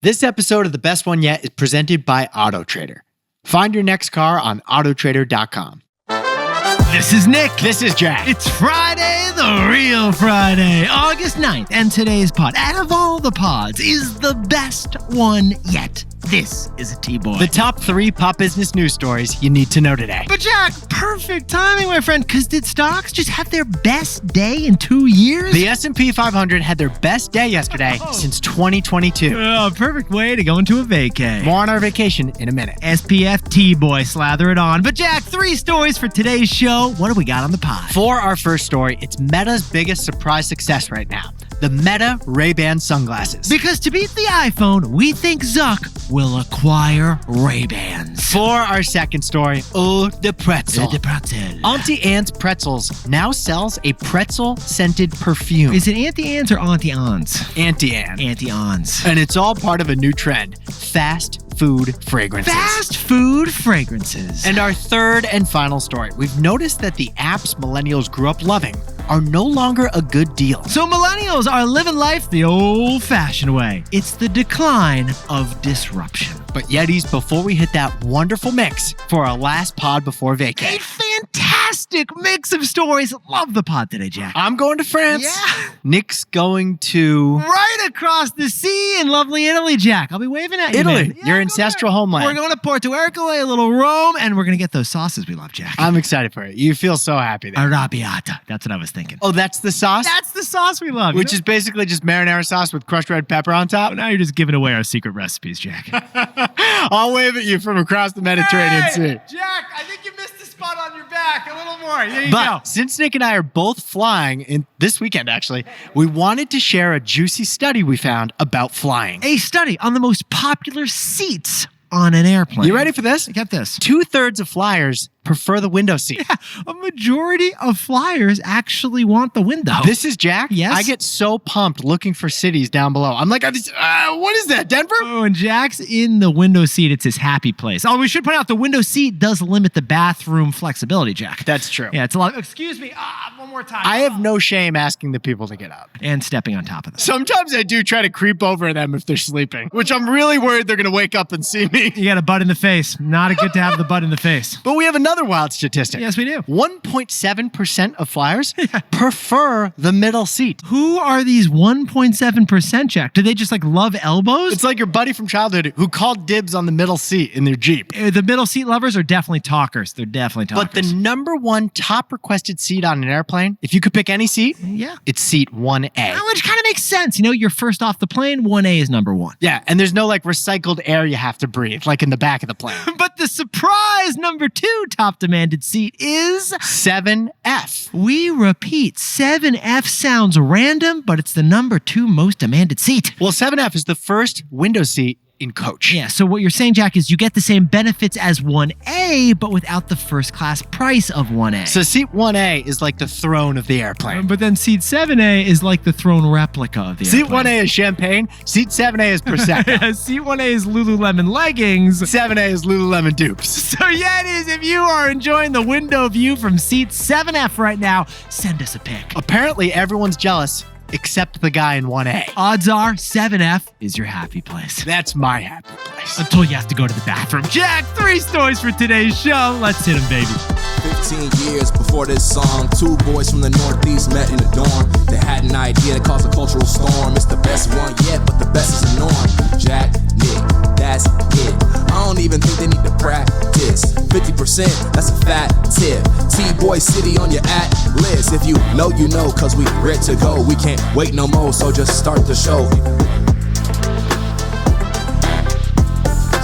This episode of The Best One Yet is presented by Autotrader. Find your next car on autotrader.com. This is Nick. This is Jack. It's Friday, the real Friday, August 9th, and today's pod, out of all the pods, is the best one yet. This is a TBOY. The top 3 pop business news stories you need to know today. But Jack, perfect timing, my friend, because did stocks just have their best day in 2 years? The S&P 500 had their best day yesterday since 2022. Perfect way to go into a vacay. More on our vacation in a minute. SPF TBOY, slather it on. But Jack, 3 stories for today's show. What do we got on the pod? For our first story, it's Meta's biggest surprise success right now. The Meta Ray-Ban sunglasses. Because to beat the iPhone, we think Zuck will acquire Ray-Bans. For our second story, the pretzel. The pretzel. Auntie Anne's Pretzels now sells a pretzel-scented perfume. Is it Auntie Anne's or Auntie Anne's? Auntie Anne. Auntie Anne's. And it's all part of a new trend, fast food fragrances. Fast food fragrances. And our third and final story, we've noticed that the apps millennials grew up loving are no longer a good deal. So millennials are living life the old-fashioned way. It's the decline of disruption. But Yetis, before we hit that wonderful mix for our last pod before vacay. A fantastic mix of stories. Love the pod today, Jack. I'm going to France. Yeah. Nick's going to... right across the sea in lovely Italy, Jack. I'll be waving at you, Italy, man. Yeah, your ancestral homeland. We're going to Porto Ercole, a little Rome, and we're going to get those sauces we love, Jack. I'm excited for it. You feel so happy there. Arrabbiata. That's what I was thinking. Oh, that's the sauce? That's the sauce we love. Which is basically just marinara sauce with crushed red pepper on top? Oh, now you're just giving away our secret recipes, Jack. I'll wave at you from across the Mediterranean Sea. Jack, I think you missed the spot on your back. A little more. There you But go. since Nick and I are both flying in this weekend, actually, we wanted to share a juicy study we found about flying. A study on the most popular seats on an airplane. You ready for this? Get this. 2/3 of flyers prefer the window seat. A majority of flyers actually want the window. This is Jack. Yes? I get so pumped looking for cities down below. I'm like, what is that, Denver? Oh, and Jack's in the window seat. It's his happy place. Oh, we should point out the window seat does limit the bathroom flexibility, Jack. That's true. Yeah, it's a lot. Excuse me. One more time. I have no shame asking the people to get up. And stepping on top of them. Sometimes I do try to creep over them if they're sleeping, which I'm really worried they're going to wake up and see me. You got a butt in the face. Not good to have the butt in the face. But we have another wild statistic. Yes, we do. 1.7% of flyers prefer the middle seat. Who are these 1.7%, Jack? Do they just love elbows? It's like your buddy from childhood who called dibs on the middle seat in their Jeep. The middle seat lovers are definitely talkers. They're definitely talkers. But the number one top requested seat on an airplane, if you could pick any seat, it's seat 1A. Which kind of makes sense. You're first off the plane, 1A is number 1. Yeah, and there's no recycled air you have to breathe, like in the back of the plane. But the surprise number 2 top demanded seat is 7F. We repeat, 7F sounds random, but it's the number 2 most demanded seat. Well, 7F is the first window seat in coach. Yeah, so what you're saying, Jack, is you get the same benefits as 1A, but without the first class price of 1A. So seat 1A is like the throne of the airplane. But then seat 7A is like the throne replica of the Seat airplane. 1A is champagne. Seat 7A is Prosecco. Seat 1A is Lululemon leggings. 7A is Lululemon dupes. So Yetis, if you are enjoying the window view from seat 7F right now, send us a pic. Apparently, everyone's jealous except the guy in 1A. Odds are 7F is your happy place. That's my happy place. Until you have to go to the bathroom. Jack, 3 stories for today's show. Let's hit them, baby. 15 years before this song, 2 boys from the Northeast met in the dorm. They had an idea that caused a cultural storm. It's the best one yet, but the best is the norm. Jack, Nick, that's it. I don't even think they need to practice. 50%, that's a fat tip. TBOY City on your list. If you know, cause we ready to go. We can't wait no more, so just start the show.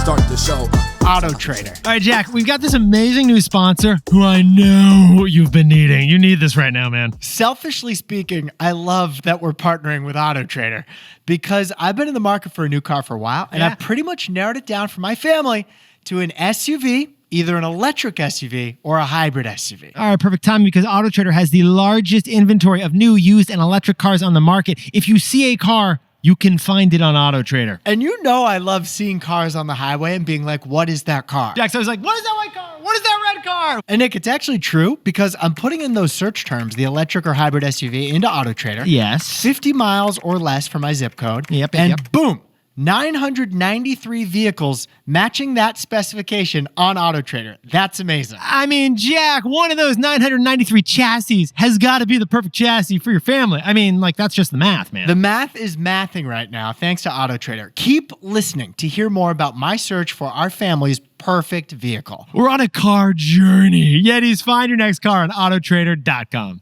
Start the show. Autotrader. All right, Jack, we've got this amazing new sponsor who I know you've been needing. You need this right now, man. Selfishly speaking, I love that we're partnering with Autotrader because I've been in the market for a new car for a while, and I've pretty much narrowed it down for my family to an SUV, either an electric SUV or a hybrid SUV. All right, perfect timing because Autotrader has the largest inventory of new, used, and electric cars on the market. If you see a car, you can find it on Autotrader. And I love seeing cars on the highway and being like, what is that car? Jack, so I was like, what is that white car? What is that red car? And Nick, it's actually true because I'm putting in those search terms, the electric or hybrid SUV, into Autotrader. Yes. 50 miles or less from my zip code. Yep. And boom, 993 vehicles matching that specification on Autotrader. That's amazing. I mean, Jack, one of those 993 chassis has got to be the perfect chassis for your family. I mean, like, that's just the math, man. The math is mathing right now, thanks to Autotrader. Keep listening to hear more about my search for our family's perfect vehicle. We're on a car journey. Yetis, find your next car on Autotrader.com.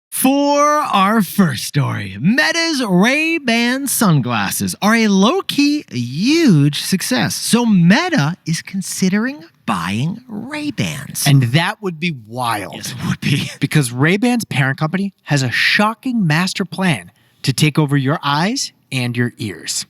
For our first story, Meta's Ray-Ban sunglasses are a low-key huge success. So Meta is considering buying Ray-Bans. And that would be wild. Yes, it would be. Because Ray-Ban's parent company has a shocking master plan to take over your eyes and your ears.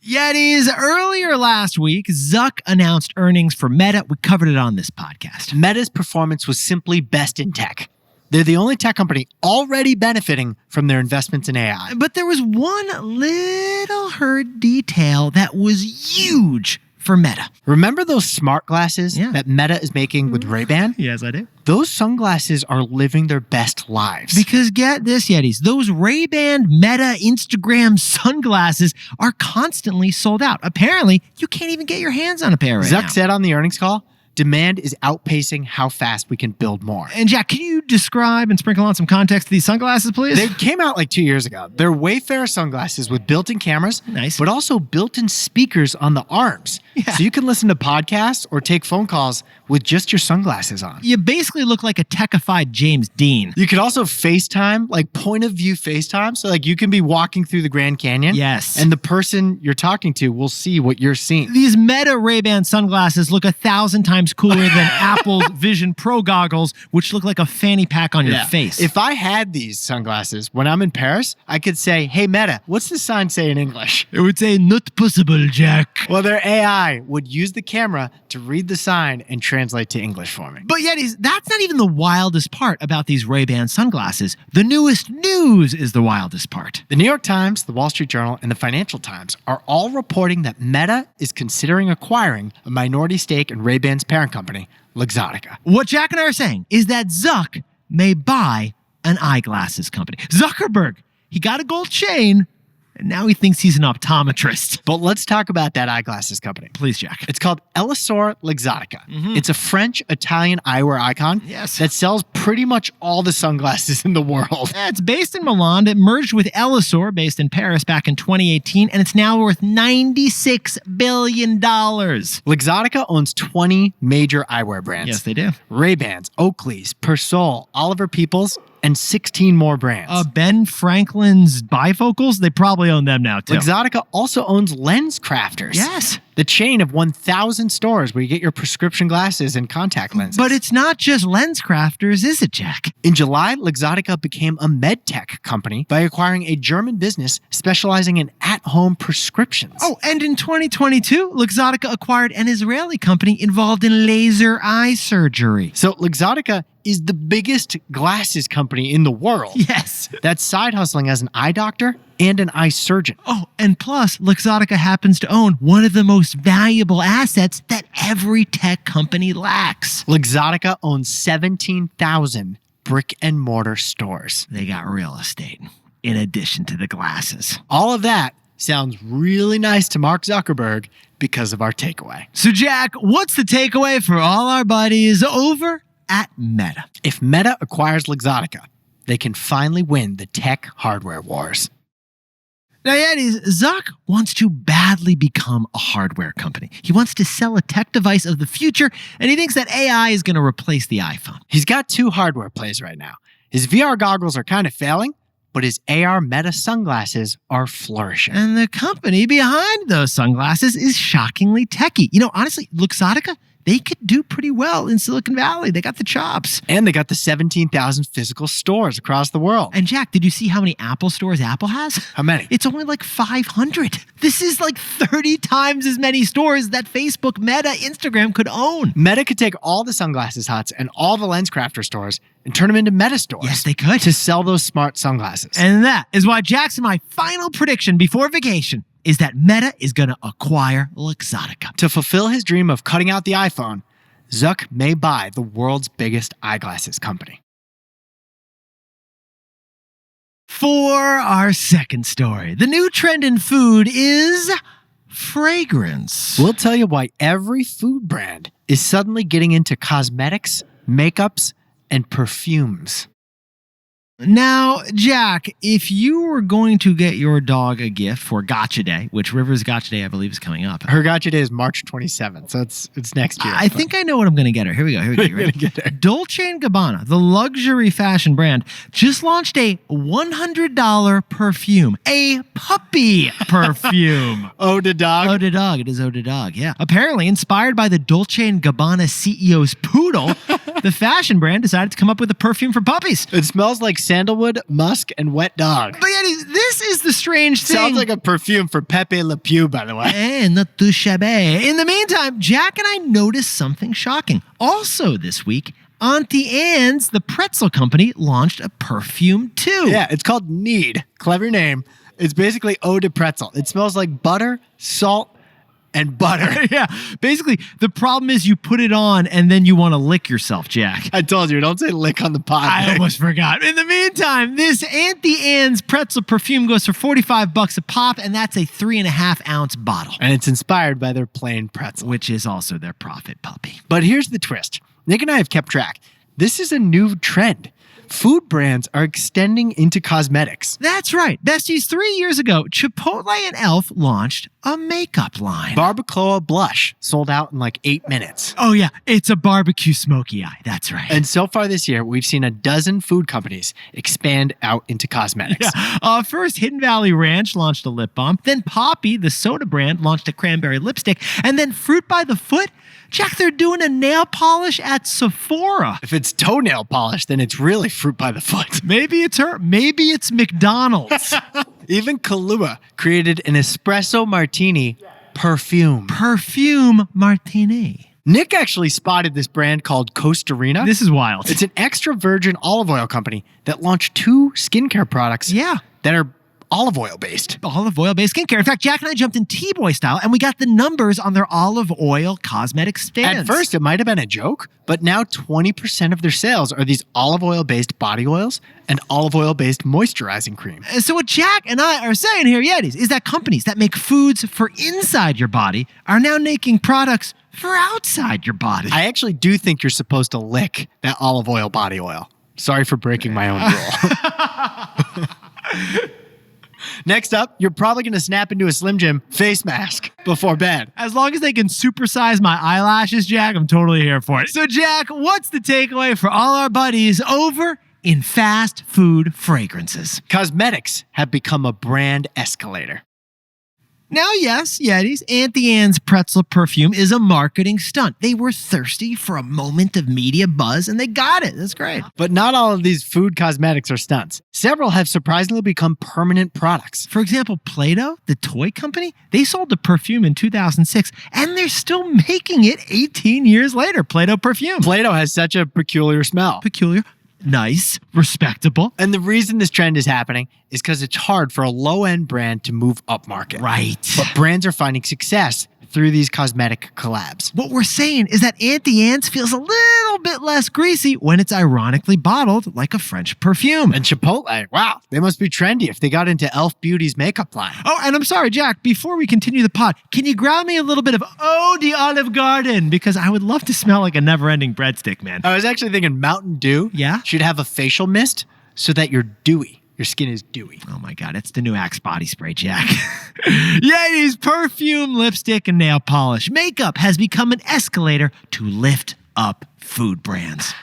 Yetis, earlier last week, Zuck announced earnings for Meta. We covered it on this podcast. Meta's performance was simply best in tech. They're the only tech company already benefiting from their investments in AI. But there was one little hurt detail that was huge for Meta. Remember those smart glasses that Meta is making with Ray-Ban? Yes, I do. Those sunglasses are living their best lives. Because get this, Yetis, those Ray-Ban Meta Instagram sunglasses are constantly sold out. Apparently, you can't even get your hands on a pair right now. Zuck said on the earnings call, demand is outpacing how fast we can build more. And Jack, can you describe and sprinkle on some context to these sunglasses, please? They came out like 2 years ago. They're Wayfarer sunglasses with built-in cameras, Nice. but also built-in speakers on the arms. Yeah. So you can listen to podcasts or take phone calls with just your sunglasses on. You basically look like a techified James Dean. You could also FaceTime, like point of view FaceTime. So like you can be walking through the Grand Canyon. Yes. And the person you're talking to will see what you're seeing. These Meta Ray-Ban sunglasses look 1,000 times cooler than Apple's Vision Pro goggles, which look like a fanny pack on your face. If I had these sunglasses when I'm in Paris, I could say, hey, Meta, what's the sign say in English? It would say, not possible, Jack. Well, their AI would use the camera to read the sign and translate to English for me. But Yetis, that's not even the wildest part about these Ray-Ban sunglasses. The newest news is the wildest part. The New York Times, the Wall Street Journal, and the Financial Times are all reporting that Meta is considering acquiring a minority stake in Ray-Ban's parent company, Luxottica. What Jack and I are saying is that Zuck may buy an eyeglasses company. Zuckerberg, he got a gold chain, and now he thinks he's an optometrist. But let's talk about that eyeglasses company. Please, Jack. It's called Elisor Luxottica. It's a French-Italian eyewear icon that sells pretty much all the sunglasses in the world. Yeah, it's based in Milan. It merged with Elisor, based in Paris, back in 2018, and it's now worth $96 billion. Luxottica owns 20 major eyewear brands. Yes, they do. Ray-Bans, Oakley's, Persol, Oliver Peoples, and 16 more brands. Ben Franklin's bifocals, they probably own them now, too. Luxottica also owns Lens Crafters. Yes. The chain of 1,000 stores where you get your prescription glasses and contact lenses. But it's not just lens crafters, is it, Jack? In July, Luxottica became a medtech company by acquiring a German business specializing in at-home prescriptions. Oh, and in 2022, Luxottica acquired an Israeli company involved in laser eye surgery. So Luxottica is the biggest glasses company in the world. Yes. That's side hustling as an eye doctor and an eye surgeon. Oh, and plus, Luxottica happens to own one of the most valuable assets that every tech company lacks. Luxottica owns 17,000 brick and mortar stores. They got real estate, in addition to the glasses. All of that sounds really nice to Mark Zuckerberg because of our takeaway. So, Jack, what's the takeaway for all our buddies over at Meta? If Meta acquires Luxottica, they can finally win the tech hardware wars. Now, Yetis, Zuck wants to badly become a hardware company. He wants to sell a tech device of the future, and he thinks that AI is going to replace the iPhone. He's got 2 hardware plays right now. His VR goggles are kind of failing, but his AR Meta sunglasses are flourishing. And the company behind those sunglasses is shockingly techie. You know, honestly, Luxottica, they could do pretty well in Silicon Valley. They got the chops. And they got the 17,000 physical stores across the world. And Jack, did you see how many Apple stores Apple has? How many? It's only like 500. This is like 30 times as many stores that Facebook, Meta, Instagram could own. Meta could take all the sunglasses huts and all the lens crafter stores and turn them into Meta stores. Yes, they could. To sell those smart sunglasses. And that is why Jackson, my final prediction before vacation is that Meta is going to acquire Luxottica. To fulfill his dream of cutting out the iPhone, Zuck may buy the world's biggest eyeglasses company. For our second story, the new trend in food is fragrance. We'll tell you why every food brand is suddenly getting into cosmetics, makeups, and perfumes. Now, Jack, if you were going to get your dog a gift for Gotcha Day, which River's Gotcha Day, I believe, is coming up. Her Gotcha Day is March 27th, so it's next year. I think I know what I'm going to get her. Here we go. You ready? Dolce Gabbana, the luxury fashion brand, just launched a $100 perfume, a puppy perfume. Eau de dog? Eau de dog. It is eau de dog, yeah. Apparently, inspired by the Dolce & Gabbana CEO's poodle, the fashion brand decided to come up with a perfume for puppies. It smells like sandalwood, musk, and wet dog. But yeah, this is the strange thing. Sounds like a perfume for Pepe Le Pew, by the way. Not too shabby. In the meantime, Jack and I noticed something shocking. Also this week, Auntie Anne's, the pretzel company, launched a perfume too. Yeah, it's called Need. Clever name. It's basically eau de pretzel. It smells like butter, salt, and butter. Yeah, basically, the problem is you put it on and then you want to lick yourself, Jack. I told you, don't say lick on the pod. I almost forgot. In the meantime, this Auntie Anne's pretzel perfume goes for $45 a pop, and that's a 3.5-ounce bottle. And it's inspired by their plain pretzel. Which is also their profit puppy. But here's the twist. Nick and I have kept track. This is a new trend. Food brands are extending into cosmetics. That's right. Besties, 3 years ago, Chipotle and Elf launched a makeup line. Barbacoa Blush sold out in like 8 minutes. Oh, yeah. It's a barbecue smoky eye. That's right. And so far this year, we've seen a dozen food companies expand out into cosmetics. Yeah. First, Hidden Valley Ranch launched a lip balm. Then Poppy, the soda brand, launched a cranberry lipstick. And then Fruit by the Foot, Jack, they're doing a nail polish at Sephora. If it's toenail polish, then it's really Fruit by the Foot. Maybe it's her. Maybe it's McDonald's. Even Kahlua created an espresso martini perfume. Perfume martini. Nick actually spotted this brand called Costa Rica. This is wild. It's an extra virgin olive oil company that launched 2 skincare products that are olive oil based. Olive oil based skincare. In fact, Jack and I jumped in TBOY style and we got the numbers on their olive oil cosmetic stands. At first, it might have been a joke, but now 20% of their sales are these olive oil based body oils and olive oil based moisturizing cream. So what Jack and I are saying here, Yetis, is that companies that make foods for inside your body are now making products for outside your body. I actually do think you're supposed to lick that olive oil body oil. Sorry for breaking my own rule. Next up, you're probably going to snap into a Slim Jim face mask before bed. As long as they can supersize my eyelashes, Jack, I'm totally here for it. So, Jack, what's the takeaway for all our buddies over in fast food fragrances? Cosmetics have become a brand escalator. Now, yes, Yetis, Auntie Anne's pretzel perfume is a marketing stunt. They were thirsty for a moment of media buzz, and they got it. That's great. But not all of these food cosmetics are stunts. Several have surprisingly become permanent products. For example, Play-Doh, the toy company, they sold the perfume in 2006, and they're still making it 18 years later. Play-Doh perfume. Play-Doh has such a peculiar smell. Peculiar. Nice, respectable. And the reason this trend is happening is because it's hard for a low-end brand to move upmarket. Right. But brands are finding success through these cosmetic collabs. What we're saying is that Auntie Anne's feels a little bit less greasy when it's ironically bottled like a French perfume. And Chipotle, wow, they must be trendy if they got into Elf Beauty's makeup line. Oh, and I'm sorry, Jack, before we continue the pod, can you grab me a little bit of Eau de Olive Garden? Because I would love to smell like a never-ending breadstick, man. I was actually thinking Mountain Dew should have a facial mist so that you're dewy. Your skin is dewy. Oh my God, it's the new Axe body spray, Jack. Yetis, perfume, lipstick, and nail polish. Makeup has become an escalator to lift up food brands.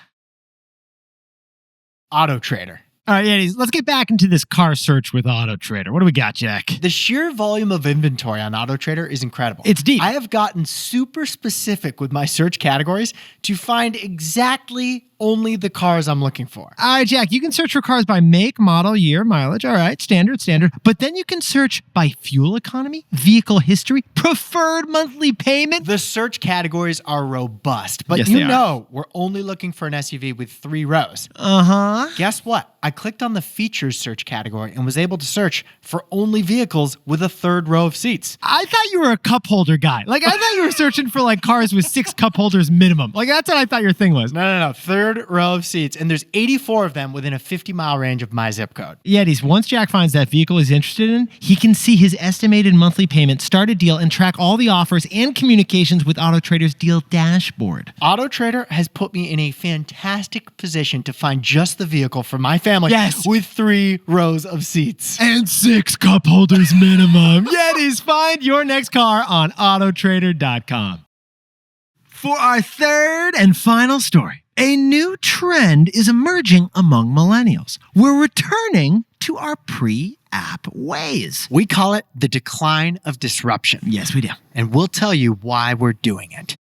Autotrader. All right, Yetis, let's get back into this car search with Autotrader. What do we got, Jack? The sheer volume of inventory on Autotrader is incredible. It's deep. I have gotten super specific with my search categories to find exactly only the cars I'm looking for. All right, Jack, you can search for cars by make, model, year, mileage. All right, standard. But then you can search by fuel economy, vehicle history, preferred monthly payment? The search categories are robust, but Yes, you they are. know we're only looking for an SUV with 3 rows. Uh-huh. Guess what? I clicked on the features search category and was able to search for only vehicles with a 3rd row of seats. I thought you were a cup holder guy. Like, I thought you were searching for, like, cars with 6 cup holders minimum. Like, that's what I thought your thing was. No. 3rd row of seats, and there's 84 of them within a 50-mile range of my zip code. Yetis, once Jack finds that vehicle he's interested in, he can see his estimated monthly payment, start a deal, and track all the offers and communications with Autotrader's deal dashboard. Autotrader has put me in a fantastic position to find just the vehicle for my family Yes. with 3 rows of seats. And 6 cup holders minimum. Yetis, find your next car on Autotrader.com. For our third and final story, a new trend is emerging among millennials. We're returning to our pre-app ways. We call it the decline of disruption, Yes, we do. and we'll tell you why we're doing it.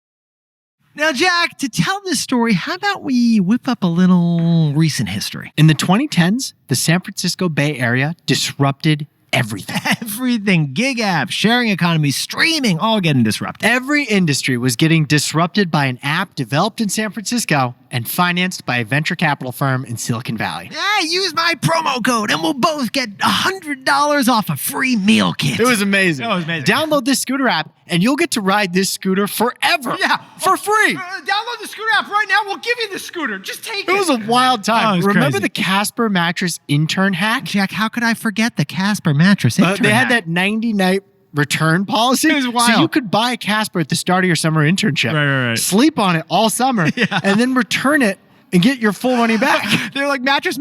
Now, Jack, to tell this story, how about we whip up a little recent history? In the 2010s, the San Francisco Bay Area disrupted everything. Everything, gig apps, sharing economies, streaming, all getting disrupted. Every industry was getting disrupted by an app developed in San Francisco and financed by a venture capital firm in Silicon Valley. Yeah, use my promo code and we'll both get $100 off a free meal kit. It was amazing. It was amazing. Download this scooter app and you'll get to ride this scooter forever. Yeah. For free. Download the scooter app right now. We'll give you the scooter. Just take It was a wild Oh, time. it was Remember crazy. the Casper mattress intern hack? Jack, how could I forget the Casper mattress? They had that 90-night return policy. It was wild. So you could buy a Casper at the start of your summer internship. Right. Sleep on it all summer and then return it and get your full money back. They're like, mattress.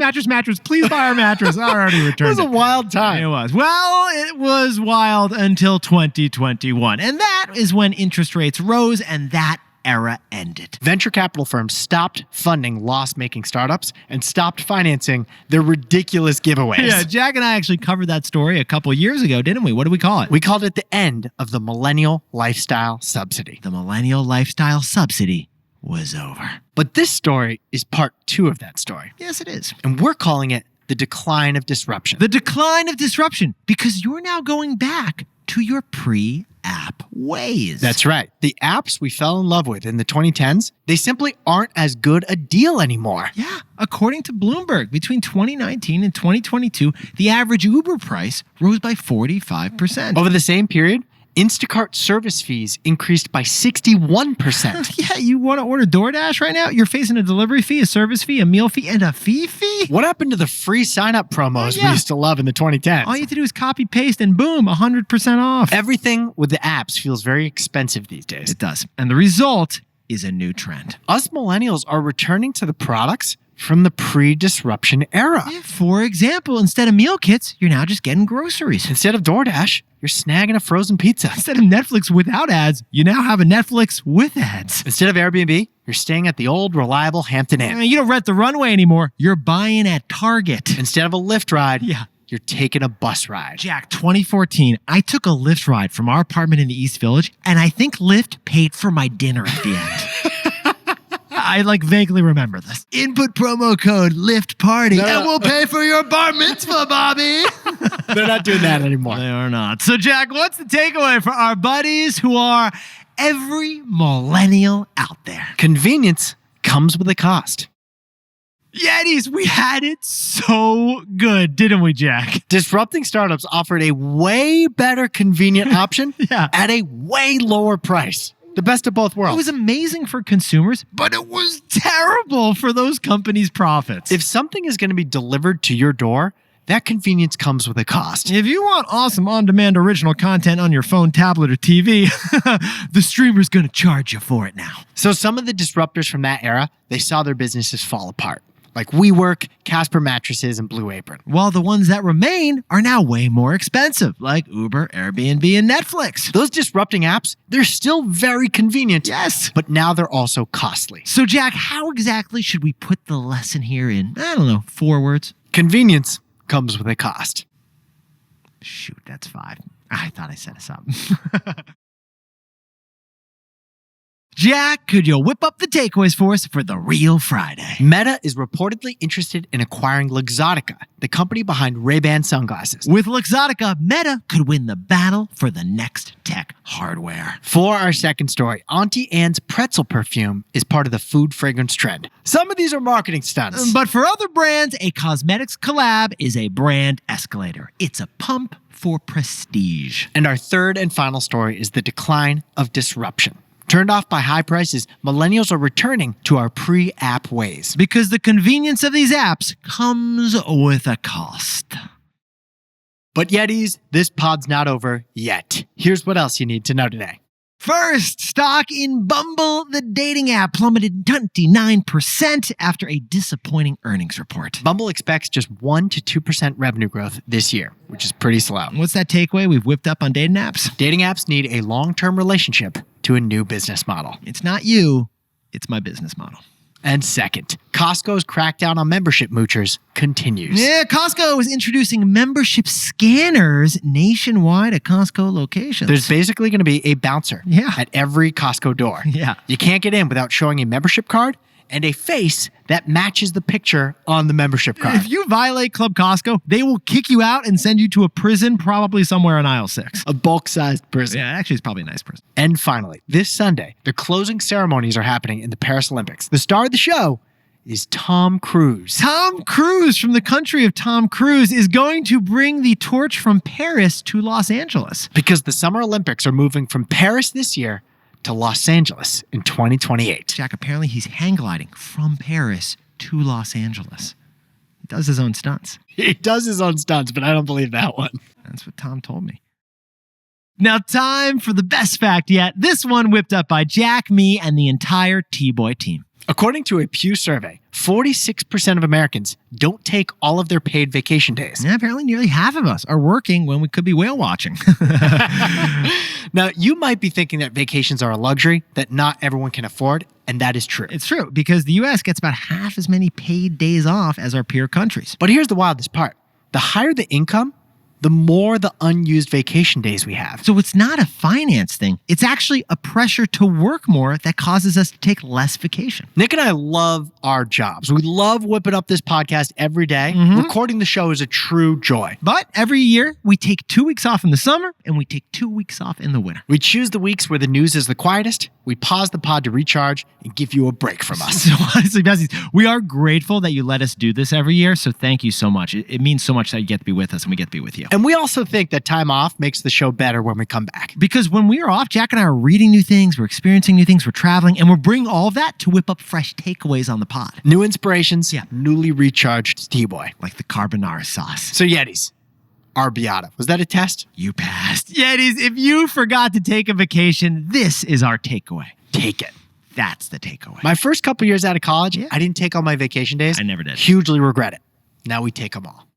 Please buy our mattress. I already It returned was a wild time. It was. Well, it was wild until 2021. And that is when interest rates rose and that era ended. Venture capital firms stopped funding loss-making startups and stopped financing their ridiculous giveaways. Yeah, Jack and I actually covered that story a couple years ago, didn't we? What did we call it? We called it the end of the Millennial Lifestyle Subsidy. The Millennial Lifestyle Subsidy was over. But this story is part 2 of that story. Yes, it is. And we're calling it the decline of disruption. The decline of disruption, because you're now going back to your pre-app ways. That's right. The apps we fell in love with in the 2010s, they simply aren't as good a deal anymore. Yeah. According to Bloomberg, between 2019 and 2022, the average Uber price rose by 45%. Over the same period, Instacart service fees increased by 61%. Yeah, you want to order DoorDash right now? You're facing a delivery fee, a service fee, a meal fee, and a fee? What happened to the free sign-up promos we used to love in the 2010s? All you have to do is copy, paste, and boom, 100% off. Everything with the apps feels very expensive these days. It does. And the result is a new trend. Us millennials are returning to the products from the pre-disruption era. Yeah, for example, instead of meal kits, you're now just getting groceries. Instead of DoorDash, you're snagging a frozen pizza. Instead of Netflix without ads, you now have a Netflix with ads. Instead of Airbnb, you're staying at the old reliable Hampton Inn. You don't rent the runway anymore. You're buying at Target. Instead of a Lyft ride, Yeah. you're taking a bus ride. Jack, 2014, I took a Lyft ride from our apartment in the East Village, and I think Lyft paid for my dinner at the end. I vaguely remember this. Input promo code Lyft Party, and we'll pay for your bar mitzvah, Bobby. They're not doing that anymore. They are not. So, Jack, what's the takeaway for our buddies who are every millennial out there? Convenience comes with a cost. Yetis, we had it so good, didn't we, Jack? Disrupting startups offered a way better convenient option at a way lower price. The best of both worlds. It was amazing for consumers, but it was terrible for those companies' profits. If something is going to be delivered to your door, that convenience comes with a cost. If you want awesome on-demand original content on your phone, tablet, or TV, the streamer's going to charge you for it now. So some of the disruptors from that era, they saw their businesses fall apart. Like WeWork, Casper Mattresses, and Blue Apron. While the ones that remain are now way more expensive, like Uber, Airbnb, and Netflix. Those disrupting apps, they're still very convenient. Yes. But now they're also costly. So, Jack, how exactly should we put the lesson here in, 4 words? Convenience comes with a cost. Shoot, that's 5. I thought I set us up. Jack, could you whip up the takeaways for us for the real Friday? Meta is reportedly interested in acquiring Luxottica, the company behind Ray-Ban sunglasses. With Luxottica, Meta could win the battle for the next tech hardware. For our second story, Auntie Anne's pretzel perfume is part of the food fragrance trend. Some of these are marketing stunts. But for other brands, a cosmetics collab is a brand escalator. It's a pump for prestige. And our third and final story is the decline of disruption. Turned off by high prices, millennials are returning to our pre-app ways. Because the convenience of these apps comes with a cost. But Yetis, this pod's not over yet. Here's what else you need to know today. First, stock in Bumble, the dating app, plummeted 29% after a disappointing earnings report. Bumble expects just 1% to 2% revenue growth this year, which is pretty slow. What's that takeaway we've whipped up on dating apps? Dating apps need a long-term relationship to a new business model. It's not you, it's my business model. And second, Costco's crackdown on membership moochers continues. Yeah, Costco is introducing membership scanners nationwide at Costco locations. There's basically going to be a bouncer at every Costco door. Yeah. You can't get in without showing a membership card and a face that matches the picture on the membership card. If you violate Club Costco, they will kick you out and send you to a prison, probably somewhere in aisle 6. A bulk-sized prison. Yeah, actually, it's probably a nice prison. And finally, this Sunday, the closing ceremonies are happening in the Paris Olympics. The star of the show is Tom Cruise. Tom Cruise from the country of Tom Cruise is going to bring the torch from Paris to Los Angeles. Because the Summer Olympics are moving from Paris this year to Los Angeles in 2028. Jack, apparently he's hang gliding from Paris to Los Angeles. He does his own stunts. He does his own stunts, but I don't believe that one. That's what Tom told me. Now, time for the best fact yet. This one whipped up by Jack, me, and the entire TBOY team. According to a Pew survey, 46% of Americans don't take all of their paid vacation days. Yeah, apparently nearly half of us are working when we could be whale watching. Now, you might be thinking that vacations are a luxury that not everyone can afford, and that is true. It's true, because the U.S. gets about half as many paid days off as our peer countries. But here's the wildest part. The higher the income, the more the unused vacation days we have. So it's not a finance thing. It's actually a pressure to work more that causes us to take less vacation. Nick and I love our jobs. We love whipping up this podcast every day. Recording the show is a true joy. But every year, we take 2 weeks off in the summer and we take 2 weeks off in the winter. We choose the weeks where the news is the quietest. We pause the pod to recharge and give you a break from us. So honestly, besties, we are grateful that you let us do this every year. So thank you so much. It means so much that you get to be with us and we get to be with you. And we also think that time off makes the show better when we come back. Because when we are off, Jack and I are reading new things, we're experiencing new things, we're traveling, and we're bringing all of that to whip up fresh takeaways on the pod. New inspirations, newly recharged TBOY. Like the carbonara sauce. So Yetis, Arbiata. Was that a test? You passed. Yetis, if you forgot to take a vacation, this is our takeaway. Take it. That's the takeaway. My first couple years out of college, I didn't take all my vacation days. I never did. Hugely regret it. Now we take them all.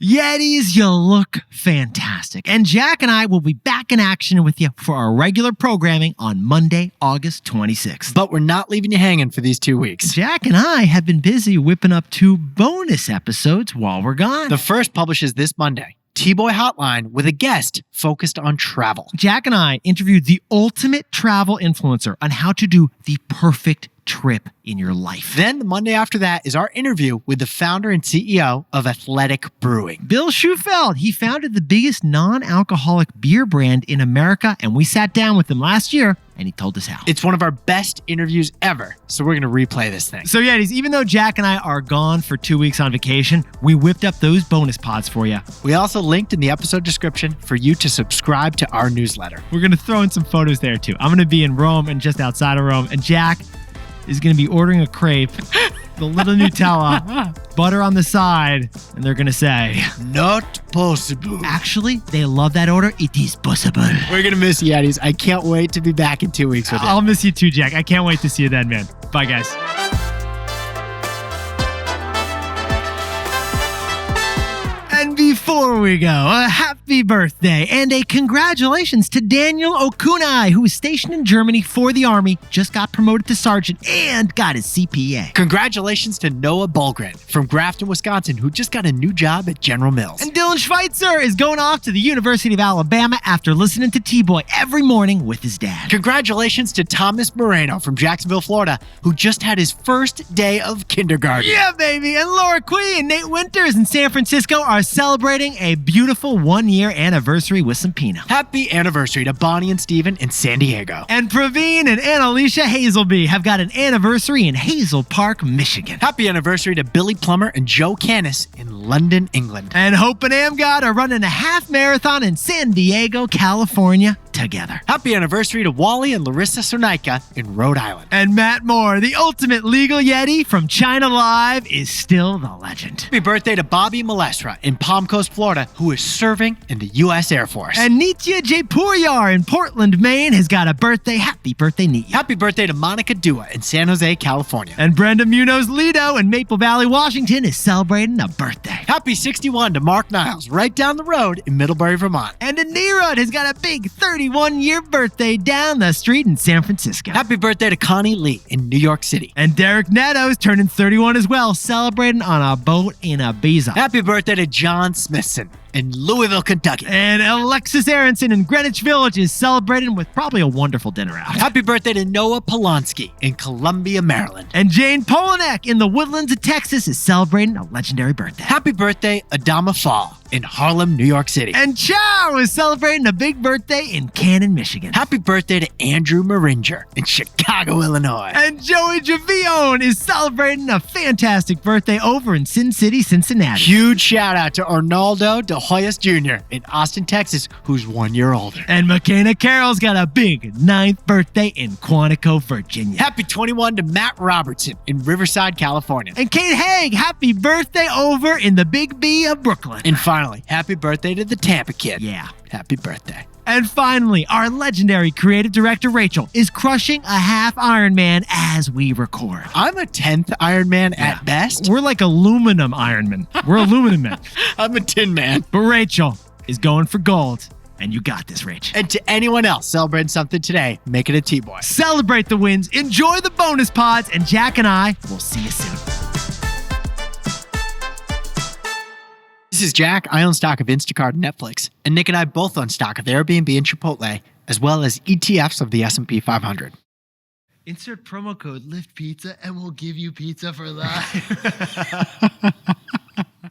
Yetis, you look fantastic. And Jack and I will be back in action with you for our regular programming on Monday, August 26th. But we're not leaving you hanging for these 2 weeks. Jack and I have been busy whipping up 2 bonus episodes while we're gone. The first publishes this Monday. TBOY Hotline with a guest focused on travel. Jack and I interviewed the ultimate travel influencer on how to do the perfect trip in your life. Then the Monday after that is our interview with the founder and CEO of Athletic Brewing. Bill Schufeld. He founded the biggest non-alcoholic beer brand in America, and we sat down with him last year, and he told us how. It's one of our best interviews ever, so we're going to replay this thing. So Yetis, even though Jack and I are gone for 2 weeks on vacation, we whipped up those bonus pods for you. We also linked in the episode description for you to subscribe to our newsletter. We're going to throw in some photos there too. I'm going to be in Rome and just outside of Rome, and Jack is going to be ordering a crepe, the little Nutella, butter on the side, and they're going to say, "Not possible." Actually, they love that order. It is possible. We're going to miss you, Yetis. I can't wait to be back in 2 weeks with you. I'll miss you too, Jack. I can't wait to see you then, man. Bye, guys. And before we go, a happy birthday and a congratulations to Daniel Okunai, who is stationed in Germany for the Army, just got promoted to sergeant, and got his CPA. Congratulations to Noah Bulgren from Grafton, Wisconsin, who just got a new job at General Mills. And Dylan Schweitzer is going off to the University of Alabama after listening to TBOY every morning with his dad. Congratulations to Thomas Moreno from Jacksonville, Florida, who just had his first day of kindergarten. Yeah, baby. And Laura Quee and Nate Winters in San Francisco are celebrating celebrating a beautiful 1-year anniversary with some Pinot. Happy anniversary to Bonnie and Steven in San Diego. And Praveen and Annalisa Hazelby have got an anniversary in Hazel Park, Michigan. Happy anniversary to Billy Plummer and Joe Canis in London, England. And Hope and Amgad are running a half marathon in San Diego, California together. Happy anniversary to Wally and Larissa Sonaika in Rhode Island. And Matt Moore, the ultimate legal Yeti from China Live, is still the legend. Happy birthday to Bobby Malestra in Palm Coast, Florida, who is serving in the U.S. Air Force. And Nitya Jaipuriyar in Portland, Maine, has got a birthday. Happy birthday, Nitya. Happy birthday to Monica Dua in San Jose, California. And Brenda Munoz-Lido in Maple Valley, Washington, is celebrating a birthday. Happy 61 to Mark Niles, right down the road in Middlebury, Vermont. And Anirudh has got a big 31-year birthday down the street in San Francisco. Happy birthday to Connie Lee in New York City. And Derek Netto's turning 31 as well, celebrating on a boat in Ibiza. Happy birthday to John Smithson in Louisville, Kentucky. And Alexis Aronson in Greenwich Village is celebrating with probably a wonderful dinner out. Happy birthday to Noah Polanski in Columbia, Maryland. And Jane Polanek in the Woodlands of Texas is celebrating a legendary birthday. Happy birthday, Adama Fall in Harlem, New York City. And Chow is celebrating a big birthday in Canton, Michigan. Happy birthday to Andrew Maringer in Chicago, Illinois. And Joey Javion is celebrating a fantastic birthday over in Sin City, Cincinnati. Huge shout out to Arnaldo De Hoyos Jr. in Austin, Texas, who's 1 year older. And McKenna Carroll's got a big 9th birthday in Quantico, Virginia. Happy 21 to Matt Robertson in Riverside, California. And Kate Haig, happy birthday over in the Big B of Brooklyn. And finally, happy birthday to the Tampa Kid. Yeah. Happy birthday. And finally, our legendary creative director, Rachel, is crushing a half Ironman as we record. I'm a 10th Ironman at best. We're like aluminum Ironman. We're aluminum men. I'm a tin man. But Rachel is going for gold. And you got this, Rach. And to anyone else celebrating something today, make it a TBOY. Celebrate the wins, enjoy the bonus pods, and Jack and I will see you soon. This is Jack. I own stock of Instacart and Netflix. And Nick and I both own stock of Airbnb and Chipotle, as well as ETFs of the S&P 500. Insert promo code LIFTPizza and we'll give you pizza for life.